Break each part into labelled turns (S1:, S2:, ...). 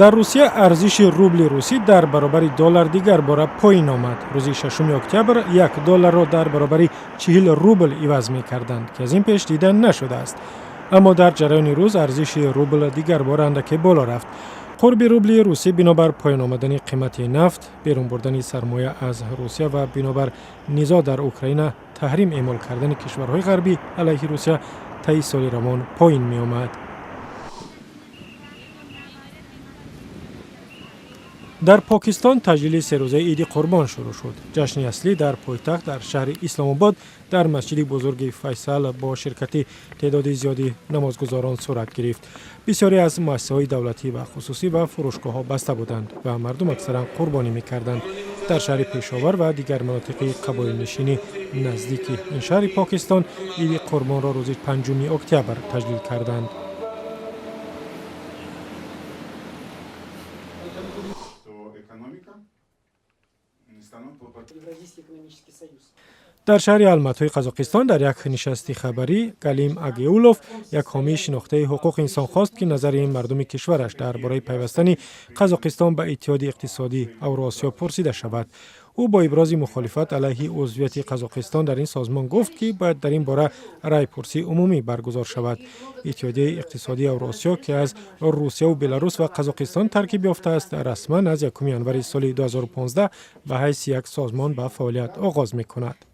S1: در روسیه ارزش روبل روسی در برابر دلار دیگر بار پایین آمد. روز 6 اکتبر $1 را در برابر 40 روبل عوض می کردند که از این پیش دیده نشده است. اما در جریان روز ارزش روبل دیگر بار اندکی بالا رفت. قرب روبل روسی بنابر پایین آمدن قیمت نفت، بیرون بردن سرمایه از روسیه و بنابر نزاع در اوکراین تحریم اعمال کردن کشورهای غربی علیه روسیه طی سال روان پایین می آمد. در پاکستان تجلیل 3 روزه عید قربان شروع شد. جشن اصلی در پایتخت در شهر اسلام آباد در مسجد بزرگ فیصل با شرکت تعداد زیادی نمازگزاران صورت گرفت. بسیاری از مؤسسه‌های دولتی و خصوصی و فروشگاه‌ها بسته بودند و مردم اکثرا قربانی می‌کردند. در شهر پیشاور و دیگر مناطق قبایل نشینی نزدیک این شهر پاکستان عید قربان را روز 5 اکتبر تجلیل کردند. در شهر الماتوی قزاقستان در یک نشست خبری کلیم اگیولوف یک حامی شناخته حقوق انسان خواست که نظر این مردم کشورش درباره پیوستن قزاقستان به اتحاد اقتصادی اوراسیا پرسیده شود. او با ابراز مخالفت علیه عضویت قزاقستان در این سازمان گفت که باید در این باره رای پرسی عمومی برگزار شود. اتحادیه اقتصادی اوراسیا که از روسیه و بلاروس و قزاقستان ترکیب یافته است رسما از 1 ژانویه سال 2015 به حیث یک سازمان به فعالیت آغاز می‌کند.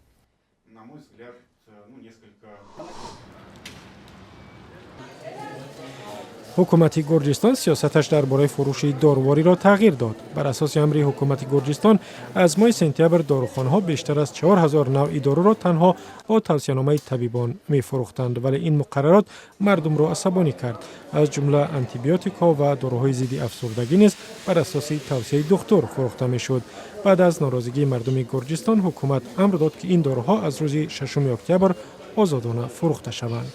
S1: حکومت گرجستان سیاستش درباره فروش داروواری را تغییر داد. بر اساس امر حکومت گرجستان از ماه سپتامبر داروخانه‌ها بیشتر از 4000 نوع دارو را تنها با توصیه‌نامه طبیبان می‌فروختند، ولی این مقررات مردم را عصبانی کرد. از جمله آنتیبیوتیک‌ها و داروهای ضد افسردگی نیز بر اساس توصیه دکتر فروخته می‌شد. بعد از ناراضگی مردم گرجستان حکومت امر داد که این داروها از روز 6 اکتبر آزادانه فروخته شوند.